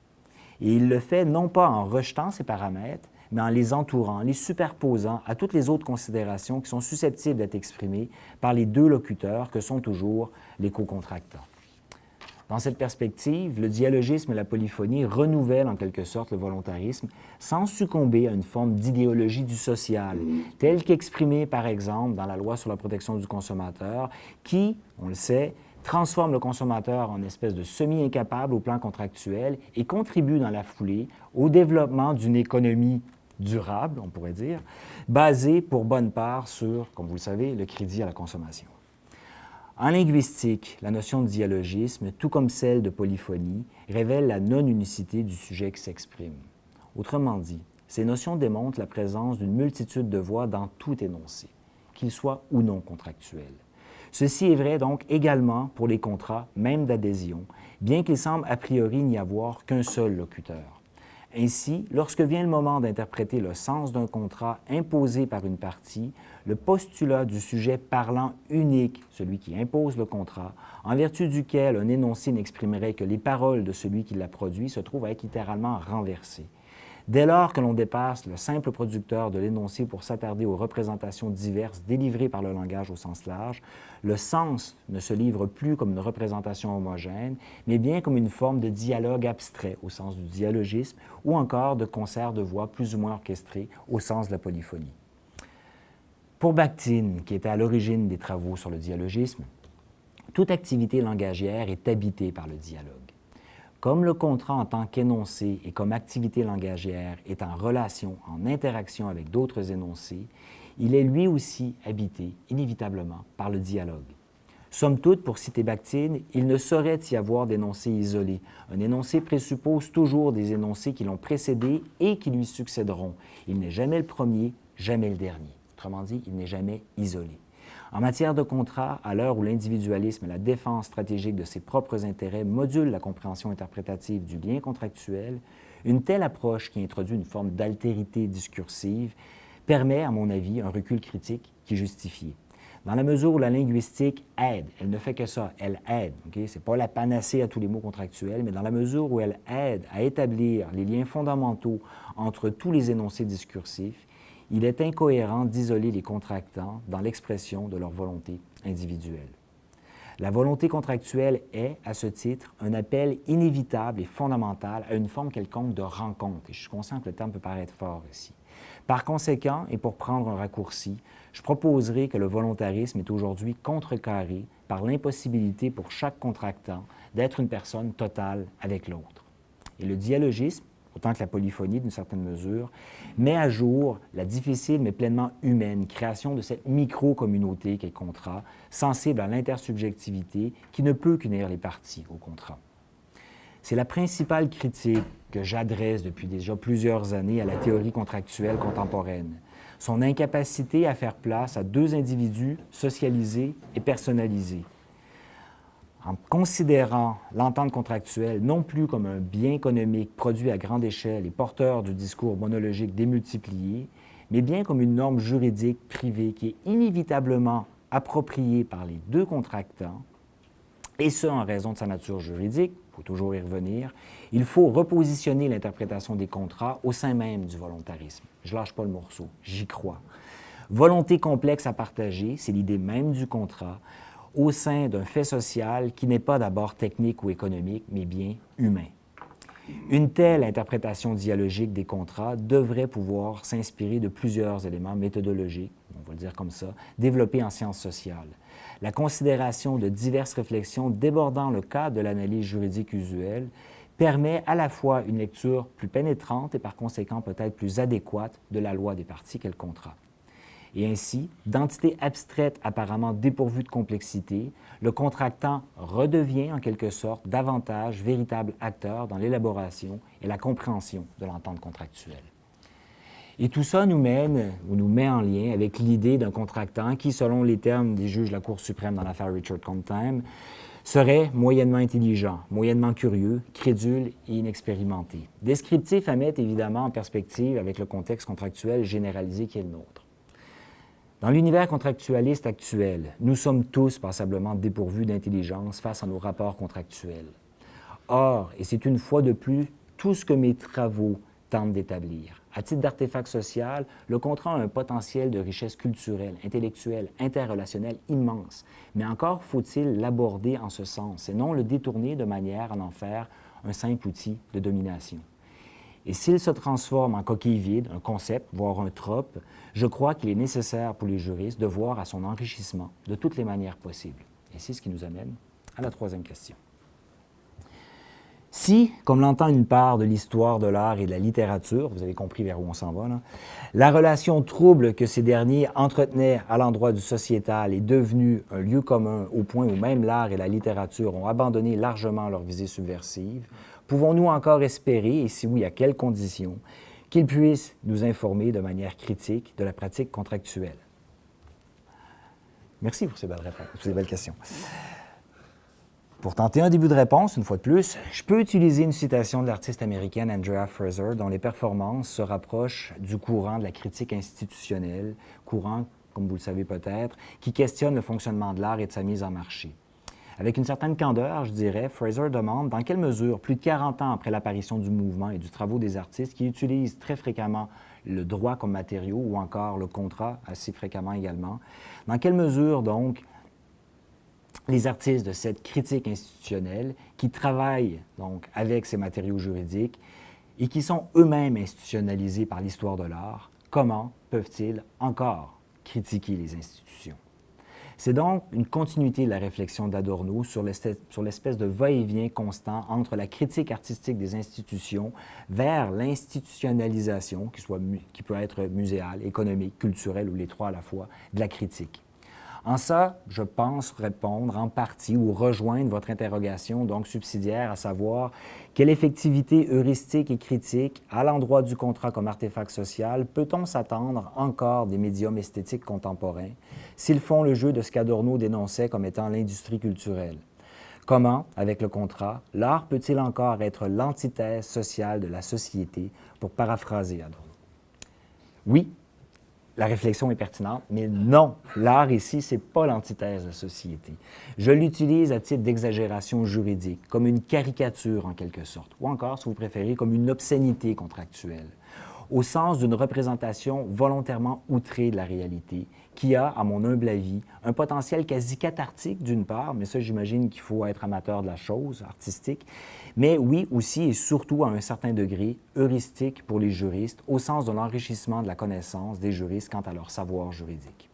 Et il le fait non pas en rejetant ces paramètres, mais en les entourant, en les superposant à toutes les autres considérations qui sont susceptibles d'être exprimées par les deux locuteurs que sont toujours les co-contractants. Dans cette perspective, le dialogisme et la polyphonie renouvellent en quelque sorte le volontarisme sans succomber à une forme d'idéologie du social, telle qu'exprimée par exemple dans la loi sur la protection du consommateur, qui, on le sait, transforme le consommateur en espèce de semi-incapable au plan contractuel et contribue dans la foulée au développement d'une économie durable, on pourrait dire, basée pour bonne part sur, comme vous le savez, le crédit à la consommation. En linguistique, la notion de dialogisme, tout comme celle de polyphonie, révèle la non-unicité du sujet qui s'exprime. Autrement dit, ces notions démontrent la présence d'une multitude de voix dans tout énoncé, qu'il soit ou non contractuel. Ceci est vrai donc également pour les contrats, même d'adhésion, bien qu'il semble a priori n'y avoir qu'un seul locuteur. Ainsi, lorsque vient le moment d'interpréter le sens d'un contrat imposé par une partie, le postulat du sujet parlant unique, celui qui impose le contrat, en vertu duquel un énoncé n'exprimerait que les paroles de celui qui l'a produit, se trouve à être littéralement renversé. Dès lors que l'on dépasse le simple producteur de l'énoncé pour s'attarder aux représentations diverses délivrées par le langage au sens large, le sens ne se livre plus comme une représentation homogène, mais bien comme une forme de dialogue abstrait au sens du dialogisme ou encore de concert de voix plus ou moins orchestré au sens de la polyphonie. Pour Bakhtin, qui était à l'origine des travaux sur le dialogisme, toute activité langagière est habitée par le dialogue. Comme le contrat en tant qu'énoncé et comme activité langagière est en relation, en interaction avec d'autres énoncés, il est lui aussi habité, inévitablement, par le dialogue. Somme toute, pour citer Bakhtin, il ne saurait y avoir d'énoncé isolé. Un énoncé présuppose toujours des énoncés qui l'ont précédé et qui lui succéderont. Il n'est jamais le premier, jamais le dernier. Autrement dit, il n'est jamais isolé. En matière de contrat, à l'heure où l'individualisme et la défense stratégique de ses propres intérêts modulent la compréhension interprétative du lien contractuel, une telle approche qui introduit une forme d'altérité discursive permet, à mon avis, un recul critique qui est justifié. Dans la mesure où la linguistique aide, elle ne fait que ça, elle aide. Okay? Ce n'est pas la panacée à tous les mots contractuels, mais dans la mesure où elle aide à établir les liens fondamentaux entre tous les énoncés discursifs, il est incohérent d'isoler les contractants dans l'expression de leur volonté individuelle. La volonté contractuelle est, à ce titre, un appel inévitable et fondamental à une forme quelconque de rencontre. Et je suis conscient que le terme peut paraître fort ici. Par conséquent, et pour prendre un raccourci, je proposerai que le volontarisme est aujourd'hui contrecarré par l'impossibilité pour chaque contractant d'être une personne totale avec l'autre. Et le dialogisme, autant que la polyphonie d'une certaine mesure, met à jour la difficile mais pleinement humaine création de cette micro-communauté qu'est le contrat, sensible à l'intersubjectivité qui ne peut qu'unir les parties au contrat. C'est la principale critique que j'adresse depuis déjà plusieurs années à la théorie contractuelle contemporaine, son incapacité à faire place à deux individus socialisés et personnalisés. En considérant l'entente contractuelle non plus comme un bien économique produit à grande échelle et porteur du discours monologique démultiplié, mais bien comme une norme juridique privée qui est inévitablement appropriée par les deux contractants, et ce en raison de sa nature juridique, il faut toujours y revenir, il faut repositionner l'interprétation des contrats au sein même du volontarisme. Je ne lâche pas le morceau, j'y crois. Volonté complexe à partager, c'est l'idée même du contrat, au sein d'un fait social qui n'est pas d'abord technique ou économique, mais bien humain. Une telle interprétation dialogique des contrats devrait pouvoir s'inspirer de plusieurs éléments méthodologiques, on va le dire comme ça, développés en sciences sociales. La considération de diverses réflexions débordant le cadre de l'analyse juridique usuelle permet à la fois une lecture plus pénétrante et par conséquent peut-être plus adéquate de la loi des parties qu'est le contrat. Et ainsi, d'entité abstraite apparemment dépourvue de complexité, le contractant redevient en quelque sorte davantage véritable acteur dans l'élaboration et la compréhension de l'entente contractuelle. Et tout ça nous mène, ou nous met en lien avec l'idée d'un contractant qui, selon les termes des juges de la Cour suprême dans l'affaire Richard Compton, serait moyennement intelligent, moyennement curieux, crédule et inexpérimenté. Descriptif à mettre évidemment en perspective avec le contexte contractuel généralisé qui est le nôtre. Dans l'univers contractualiste actuel, nous sommes tous passablement dépourvus d'intelligence face à nos rapports contractuels. Or, et c'est une fois de plus tout ce que mes travaux tentent d'établir, à titre d'artefact social, le contrat a un potentiel de richesse culturelle, intellectuelle, interrelationnelle immense. Mais encore faut-il l'aborder en ce sens et non le détourner de manière à en faire un simple outil de domination. Et s'il se transforme en coquille vide, un concept, voire un trope, je crois qu'il est nécessaire pour les juristes de voir à son enrichissement de toutes les manières possibles. Et c'est ce qui nous amène à la troisième question. Si, comme l'entend une part de l'histoire de l'art et de la littérature, vous avez compris vers où on s'en va, là, la relation trouble que ces derniers entretenaient à l'endroit du sociétal est devenue un lieu commun au point où même l'art et la littérature ont abandonné largement leur visée subversive, pouvons-nous encore espérer, et si oui, à quelles conditions, qu'ils puissent nous informer de manière critique de la pratique contractuelle? Merci pour ces belles réponses, pour ces belles questions. Pour tenter un début de réponse, une fois de plus, je peux utiliser une citation de l'artiste américaine Andrea Fraser, dont les performances se rapprochent du courant de la critique institutionnelle, courant, comme vous le savez peut-être, qui questionne le fonctionnement de l'art et de sa mise en marché. Avec une certaine candeur, je dirais, Fraser demande dans quelle mesure, plus de 40 ans après l'apparition du mouvement et du travail des artistes qui utilisent très fréquemment le droit comme matériau ou encore le contrat assez fréquemment également, dans quelle mesure donc les artistes de cette critique institutionnelle qui travaillent donc avec ces matériaux juridiques et qui sont eux-mêmes institutionnalisés par l'histoire de l'art, comment peuvent-ils encore critiquer les institutions? C'est donc une continuité de la réflexion d'Adorno sur l'espèce de va-et-vient constant entre la critique artistique des institutions vers l'institutionnalisation, qui peut être muséale, économique, culturelle ou les trois à la fois, de la critique. En ça, je pense répondre en partie ou rejoindre votre interrogation donc subsidiaire, à savoir quelle effectivité heuristique et critique à l'endroit du contrat comme artefact social peut-on s'attendre encore des médiums esthétiques contemporains s'ils font le jeu de ce qu'Adorno dénonçait comme étant l'industrie culturelle? Comment, avec le contrat, l'art peut-il encore être l'antithèse sociale de la société, pour paraphraser Adorno? Oui, la réflexion est pertinente, mais non, l'art ici, ce n'est pas l'antithèse de la société. Je l'utilise à titre d'exagération juridique, comme une caricature en quelque sorte, ou encore, si vous préférez, comme une obscénité contractuelle, au sens d'une représentation volontairement outrée de la réalité, qui a, à mon humble avis, un potentiel quasi cathartique d'une part, mais ça j'imagine qu'il faut être amateur de la chose, artistique, mais oui aussi et surtout à un certain degré heuristique pour les juristes, au sens de l'enrichissement de la connaissance des juristes quant à leur savoir juridique.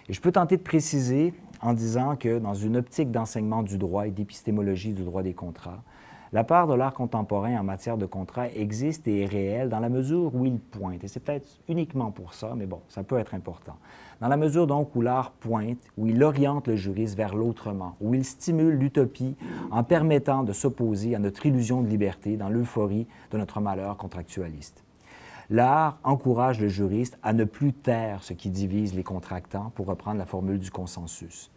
Et je peux tenter de préciser en disant que dans une optique d'enseignement du droit et d'épistémologie du droit des contrats, la part de l'art contemporain en matière de contrat existe et est réelle dans la mesure où il pointe, et c'est peut-être uniquement pour ça, mais bon, ça peut être important. Dans la mesure donc où l'art pointe, où il oriente le juriste vers l'autrement, où il stimule l'utopie en permettant de s'opposer à notre illusion de liberté dans l'euphorie de notre malheur contractualiste. L'art encourage le juriste à ne plus taire ce qui divise les contractants, pour reprendre la formule du consensus.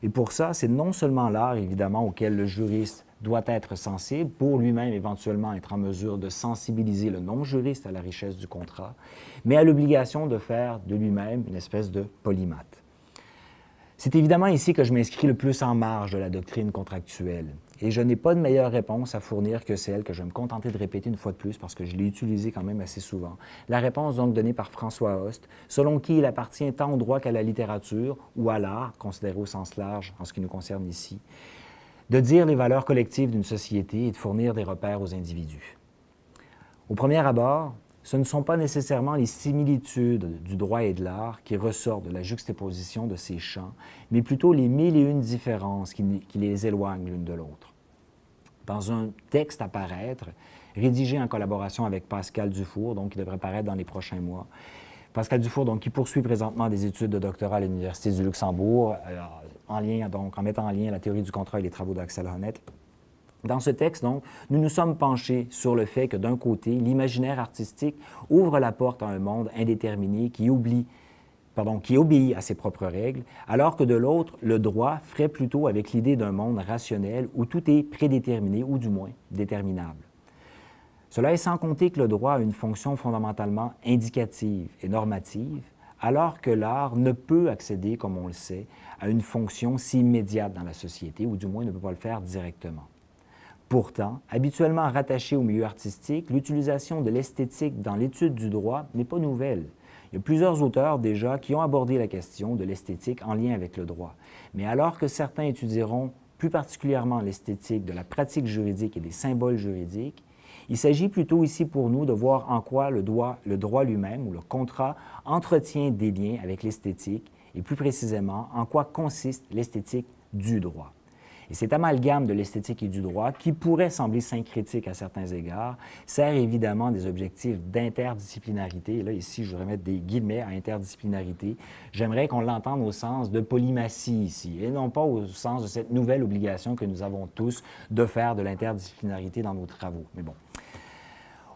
Et pour ça, c'est non seulement l'art, évidemment, auquel le juriste doit être sensible pour lui-même éventuellement être en mesure de sensibiliser le non-juriste à la richesse du contrat, mais à l'obligation de faire de lui-même une espèce de polymathe. C'est évidemment ici que je m'inscris le plus en marge de la doctrine contractuelle, et je n'ai pas de meilleure réponse à fournir que celle que je vais me contenter de répéter une fois de plus parce que je l'ai utilisée quand même assez souvent. La réponse donc donnée par François Host, selon qui il appartient tant au droit qu'à la littérature ou à l'art, considéré au sens large en ce qui nous concerne ici, de dire les valeurs collectives d'une société et de fournir des repères aux individus. Au premier abord, ce ne sont pas nécessairement les similitudes du droit et de l'art qui ressortent de la juxtaposition de ces champs, mais plutôt les mille et une différences qui les éloignent l'une de l'autre. Dans un texte à paraître, rédigé en collaboration avec Pascal Dufour, donc qui devrait paraître dans les prochains mois, Pascal Dufour, donc, qui poursuit présentement des études de doctorat à l'Université du Luxembourg, en mettant en lien la théorie du contrat et les travaux d'Axel Honneth. Dans ce texte, donc, nous nous sommes penchés sur le fait que, d'un côté, l'imaginaire artistique ouvre la porte à un monde indéterminé qui oublie qui obéit à ses propres règles, alors que de l'autre, le droit ferait plutôt avec l'idée d'un monde rationnel où tout est prédéterminé ou du moins déterminable. Cela est sans compter que le droit a une fonction fondamentalement indicative et normative, alors que l'art ne peut accéder, comme on le sait, à une fonction si immédiate dans la société, ou du moins ne peut pas le faire directement. Pourtant, habituellement rattachée au milieu artistique, l'utilisation de l'esthétique dans l'étude du droit n'est pas nouvelle. Il y a plusieurs auteurs déjà qui ont abordé la question de l'esthétique en lien avec le droit. Mais alors que certains étudieront plus particulièrement l'esthétique de la pratique juridique et des symboles juridiques, il s'agit plutôt ici pour nous de voir en quoi le droit lui-même ou le contrat entretient des liens avec l'esthétique et plus précisément en quoi consiste l'esthétique du droit. Et cet amalgame de l'esthétique et du droit, qui pourrait sembler syncrétique à certains égards, sert évidemment des objectifs d'interdisciplinarité. Et là, ici, je voudrais mettre des guillemets à interdisciplinarité. J'aimerais qu'on l'entende au sens de polymatie ici, et non pas au sens de cette nouvelle obligation que nous avons tous de faire de l'interdisciplinarité dans nos travaux. Mais bon.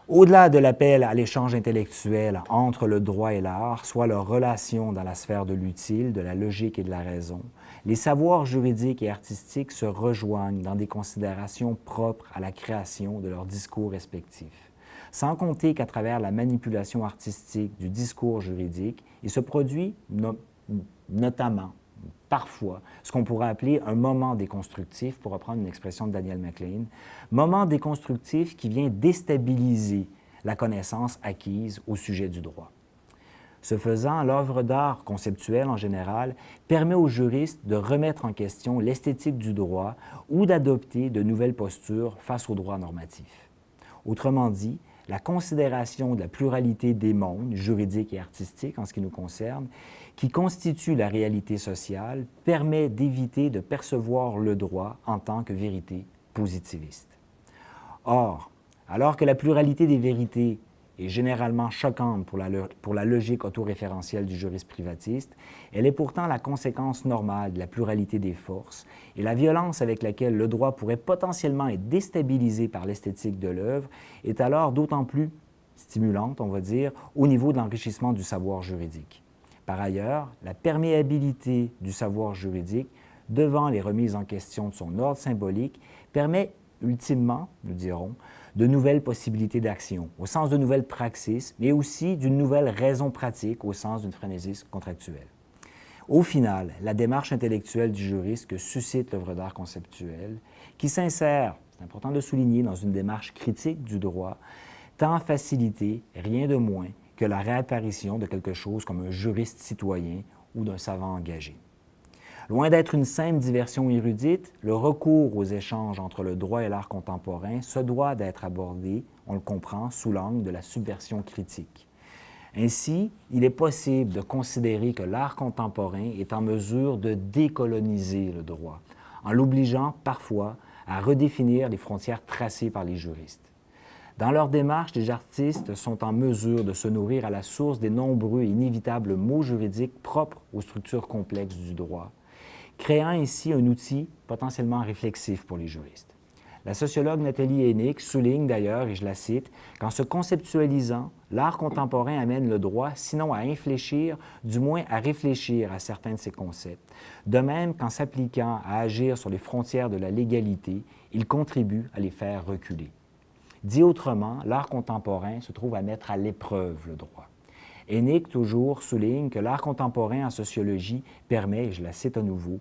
Au-delà de l'appel à l'échange intellectuel entre le droit et l'art, soit leur relation dans la sphère de l'utile, de la logique et de la raison, les savoirs juridiques et artistiques se rejoignent dans des considérations propres à la création de leurs discours respectifs. Sans compter qu'à travers la manipulation artistique du discours juridique, il se produit notamment, parfois, ce qu'on pourrait appeler un moment déconstructif, pour reprendre une expression de Daniel MacLean, moment déconstructif qui vient déstabiliser la connaissance acquise au sujet du droit. Ce faisant, l'œuvre d'art conceptuelle en général permet aux juristes de remettre en question l'esthétique du droit ou d'adopter de nouvelles postures face au droit normatif. Autrement dit, la considération de la pluralité des mondes, juridiques et artistiques en ce qui nous concerne, qui constitue la réalité sociale, permet d'éviter de percevoir le droit en tant que vérité positiviste. Or, alors que la pluralité des vérités est généralement choquante pour la logique autoréférentielle du juriste privatiste, elle est pourtant la conséquence normale de la pluralité des forces et la violence avec laquelle le droit pourrait potentiellement être déstabilisé par l'esthétique de l'œuvre est alors d'autant plus stimulante, on va dire, au niveau de l'enrichissement du savoir juridique. Par ailleurs, la perméabilité du savoir juridique devant les remises en question de son ordre symbolique permet ultimement, nous dirons, de nouvelles possibilités d'action, au sens de nouvelles praxis, mais aussi d'une nouvelle raison pratique, au sens d'une frénésie contractuelle. Au final, la démarche intellectuelle du juriste que suscite l'œuvre d'art conceptuelle, qui s'insère, c'est important de souligner, dans une démarche critique du droit, tend à faciliter, rien de moins, que la réapparition de quelque chose comme un juriste citoyen ou d'un savant engagé. Loin d'être une simple diversion érudite, le recours aux échanges entre le droit et l'art contemporain se doit d'être abordé, on le comprend, sous l'angle de la subversion critique. Ainsi, il est possible de considérer que l'art contemporain est en mesure de décoloniser le droit, en l'obligeant parfois à redéfinir les frontières tracées par les juristes. Dans leur démarche, les artistes sont en mesure de se nourrir à la source des nombreux et inévitables mots juridiques propres aux structures complexes du droit, créant ainsi un outil potentiellement réflexif pour les juristes. La sociologue Nathalie Hennig souligne d'ailleurs, et je la cite, qu'en se conceptualisant, l'art contemporain amène le droit, sinon à infléchir, du moins à réfléchir à certains de ses concepts. De même qu'en s'appliquant à agir sur les frontières de la légalité, il contribue à les faire reculer. Dit autrement, l'art contemporain se trouve à mettre à l'épreuve le droit. Hennig, toujours, souligne que l'art contemporain en sociologie permet, et je la cite à nouveau,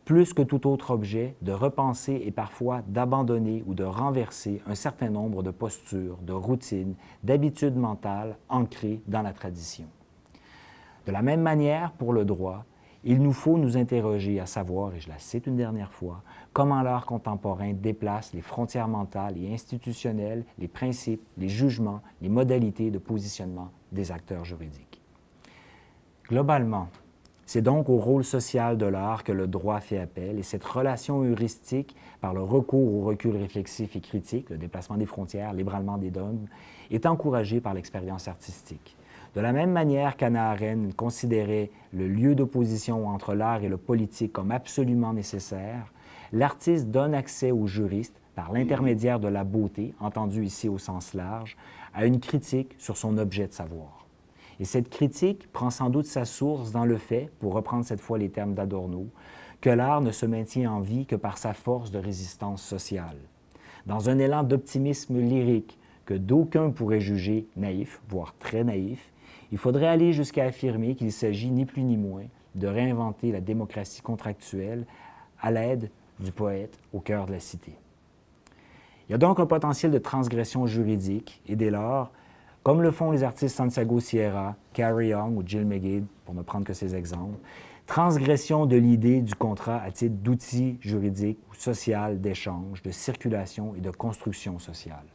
plus que tout autre objet, de repenser et parfois d'abandonner ou de renverser un certain nombre de postures, de routines, d'habitudes mentales ancrées dans la tradition. De la même manière, pour le droit, il nous faut nous interroger à savoir, et je la cite une dernière fois, comment l'art contemporain déplace les frontières mentales et institutionnelles, les principes, les jugements, les modalités de positionnement des acteurs juridiques. Globalement, c'est donc au rôle social de l'art que le droit fait appel et cette relation heuristique, par le recours au recul réflexif et critique, le déplacement des frontières, l'ébranlement des dogmes, est encouragée par l'expérience artistique. De la même manière qu'Hannah Arendt considérait le lieu d'opposition entre l'art et le politique comme absolument nécessaire, l'artiste donne accès aux juristes, par l'intermédiaire de la beauté, entendue ici au sens large, à une critique sur son objet de savoir. Et cette critique prend sans doute sa source dans le fait, pour reprendre cette fois les termes d'Adorno, que l'art ne se maintient en vie que par sa force de résistance sociale. Dans un élan d'optimisme lyrique que d'aucuns pourraient juger naïf, voire très naïf, il faudrait aller jusqu'à affirmer qu'il s'agit ni plus ni moins de réinventer la démocratie contractuelle à l'aide du poète au cœur de la cité. Il y a donc un potentiel de transgression juridique et dès lors, comme le font les artistes Santiago Sierra, Carrie Young ou Jill McGade, pour ne prendre que ces exemples, transgression de l'idée du contrat à titre d'outil juridique ou social d'échange, de circulation et de construction sociale.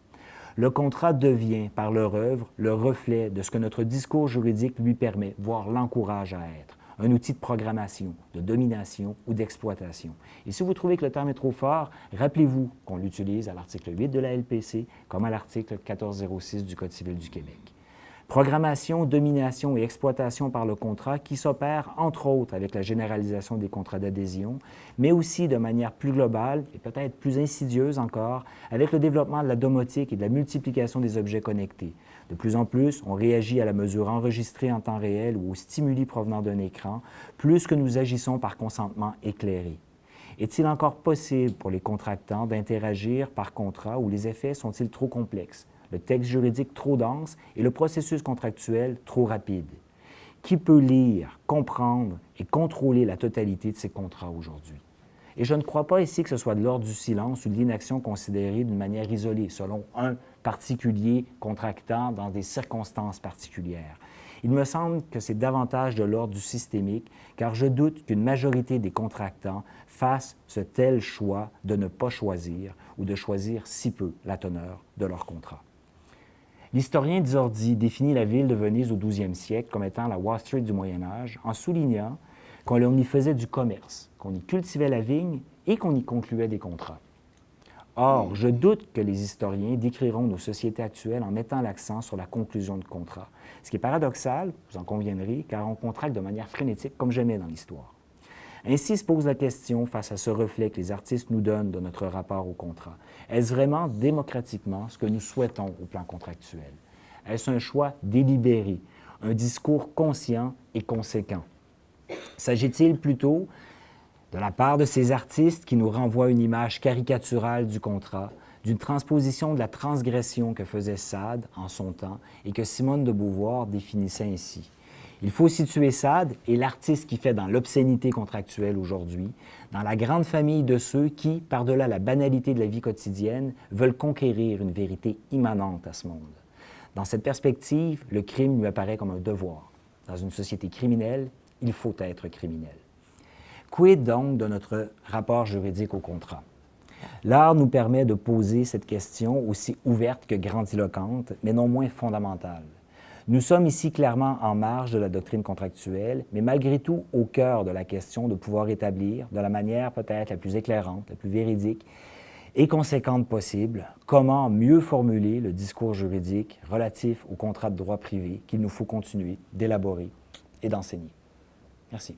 Le contrat devient, par leur œuvre, le reflet de ce que notre discours juridique lui permet, voire l'encourage à être, un outil de programmation, de domination ou d'exploitation. Et si vous trouvez que le terme est trop fort, rappelez-vous qu'on l'utilise à l'article 8 de la LPC comme à l'article 1406 du Code civil du Québec. Programmation, domination et exploitation par le contrat qui s'opère, entre autres, avec la généralisation des contrats d'adhésion, mais aussi de manière plus globale et peut-être plus insidieuse encore, avec le développement de la domotique et de la multiplication des objets connectés. De plus en plus, on réagit à la mesure enregistrée en temps réel ou aux stimuli provenant d'un écran, plus que nous agissons par consentement éclairé. Est-il encore possible pour les contractants d'interagir par contrat où les effets sont-ils trop complexes, le texte juridique trop dense et le processus contractuel trop rapide? Qui peut lire, comprendre et contrôler la totalité de ces contrats aujourd'hui? Et je ne crois pas ici que ce soit de l'ordre du silence ou de l'inaction considérée d'une manière isolée, selon un particulier contractant dans des circonstances particulières. Il me semble que c'est davantage de l'ordre du systémique, car je doute qu'une majorité des contractants fassent ce tel choix de ne pas choisir ou de choisir si peu la teneur de leur contrat. L'historien Zordi définit la ville de Venise au 12e siècle comme étant la Wall Street du Moyen Âge, en soulignant qu'on y faisait du commerce, qu'on y cultivait la vigne et qu'on y concluait des contrats. Or, je doute que les historiens décriront nos sociétés actuelles en mettant l'accent sur la conclusion de contrats, ce qui est paradoxal, vous en conviendrez, car on contracte de manière frénétique comme jamais dans l'histoire. Ainsi se pose la question face à ce reflet que les artistes nous donnent de notre rapport au contrat. Est-ce vraiment démocratiquement ce que nous souhaitons au plan contractuel? Est-ce un choix délibéré, un discours conscient et conséquent? S'agit-il plutôt, de la part de ces artistes qui nous renvoient une image caricaturale du contrat, d'une transposition de la transgression que faisait Sade en son temps et que Simone de Beauvoir définissait ainsi? Il faut situer Sade et l'artiste qui fait dans l'obscénité contractuelle aujourd'hui, dans la grande famille de ceux qui, par-delà la banalité de la vie quotidienne, veulent conquérir une vérité immanente à ce monde. Dans cette perspective, le crime lui apparaît comme un devoir. Dans une société criminelle, il faut être criminel. Quid donc de notre rapport juridique au contrat? L'art nous permet de poser cette question aussi ouverte que grandiloquente, mais non moins fondamentale. Nous sommes ici clairement en marge de la doctrine contractuelle, mais malgré tout au cœur de la question de pouvoir établir, de la manière peut-être la plus éclairante, la plus véridique et conséquente possible, comment mieux formuler le discours juridique relatif au contrat de droit privé qu'il nous faut continuer d'élaborer et d'enseigner. Merci.